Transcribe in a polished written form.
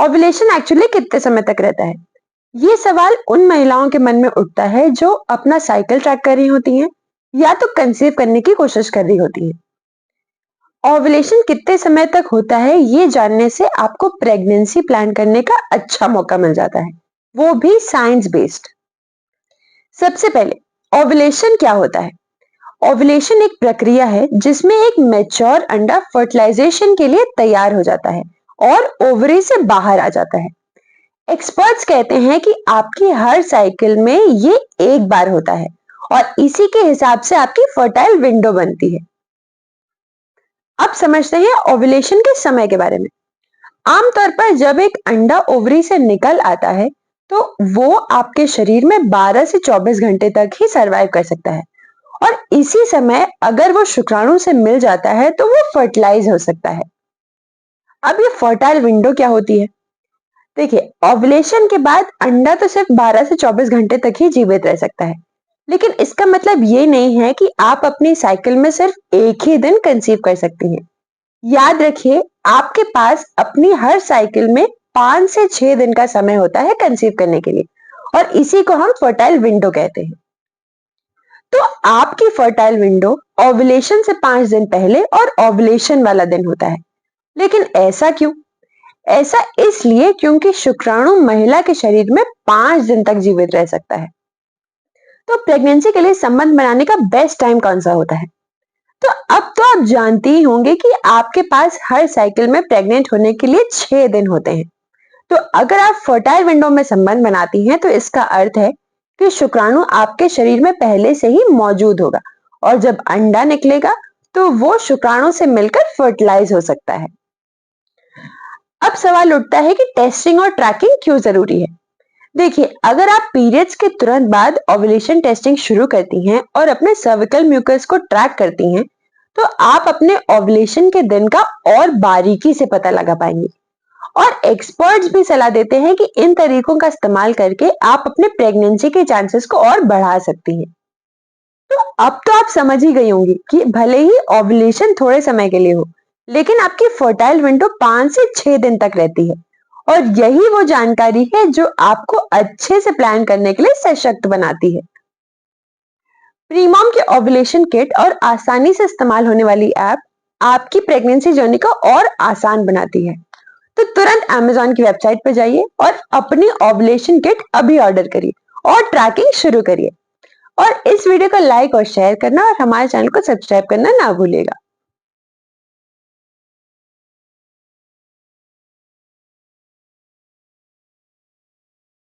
Ovulation actually कितने समय तक रहता है? ये सवाल उन महिलाओं के मन में उठता है जो अपना साइकिल ट्रैक कर रही होती हैं या तो कंसीव करने की कोशिश कर रही होती हैं। ओव्यूलेशन कितने समय तक होता है, ये जानने से आपको प्रेगनेंसी प्लान करने का अच्छा मौका मिल जाता है, वो भी साइंस बेस्ड। सबसे पहले ओव्यूलेशन क्या होता है? ओव्यूलेशन एक प्रक्रिया है जिसमें एक मैच्योर अंडा फर्टिलाइजेशन के लिए तैयार हो जाता है और ओवरी से बाहर आ जाता है। एक्सपर्ट्स कहते हैं कि आपकी हर साइकिल में ये एक बार होता है और इसी के हिसाब से आपकी फर्टाइल विंडो बनती है। अब समझते हैं ओव्यूलेशन के समय के बारे में। आमतौर पर जब एक अंडा ओवरी से निकल आता है तो वो आपके शरीर में 12 से 24 घंटे तक ही सरवाइव कर सकता है और इसी समय अगर वो शुक्राणु से मिल जाता है तो वो फर्टिलाइज हो सकता है। अब ये फर्टाइल विंडो क्या होती है? देखिए, ओव्यूलेशन के बाद अंडा तो सिर्फ 12 से 24 घंटे तक ही जीवित रह सकता है, लेकिन इसका मतलब ये नहीं है कि आप अपनी साइकिल में सिर्फ एक ही दिन कंसीव कर सकती हैं। याद रखिए, आपके पास अपनी हर साइकिल में 5 से 6 दिन का समय होता है कंसीव करने के लिए और इसी को हम फर्टाइल विंडो कहते हैं। तो आपकी फर्टाइल विंडो ओव्यूलेशन से 5 दिन पहले और ओव्यूलेशन वाला दिन होता है। लेकिन ऐसा क्यों? ऐसा इसलिए क्योंकि शुक्राणु महिला के शरीर में 5 दिन तक जीवित रह सकता है। तो प्रेगनेंसी के लिए संबंध बनाने का बेस्ट टाइम कौन सा होता है? तो अब तो आप जानते ही होंगे कि आपके पास हर साइकिल में प्रेग्नेंट होने के लिए 6 दिन होते हैं। तो अगर आप फर्टाइल विंडो में संबंध बनाती हैं तो इसका अर्थ है कि शुक्राणु आपके शरीर में पहले से ही मौजूद होगा और जब अंडा निकलेगा तो वो शुक्राणु से मिलकर फर्टिलाइज हो सकता है। अब सवाल उठता है कि टेस्टिंग और ट्रैकिंग क्यों जरूरी है? देखिए, अगर आप पीरियड्स के तुरंत बाद ओव्यूलेशन टेस्टिंग शुरू करती हैं और अपने सर्विकल म्यूकस को ट्रैक करती हैं, तो आप अपने ओव्यूलेशन के दिन का और बारीकी से पता लगा पाएंगी। और एक्सपर्ट्स भी सलाह देते हैं कि इन तरीकों का इस्तेमाल करके आप अपने प्रेगनेंसी के चांसेस को और बढ़ा सकती हैं। तो अब तो आप समझ ही गई होंगी कि भले ही ओव्यूलेशन थोड़े समय के लिए हो, लेकिन आपकी फर्टाइल विंडो 5 से 6 दिन तक रहती है और यही वो जानकारी है जो आपको अच्छे से प्लान करने के लिए सशक्त बनाती है। प्रीमॉम के ओव्यूलेशन किट और आसानी से इस्तेमाल होने वाली ऐप आपकी प्रेगनेंसी जर्नी को और आसान बनाती है। तो तुरंत Amazon की वेबसाइट पर जाइए और अपनी ओव्यूलेशन किट अभी ऑर्डर करिए और ट्रैकिंग शुरू करिए। और इस वीडियो को लाइक और शेयर करना और हमारे चैनल को सब्सक्राइब करना ना भूलिएगा।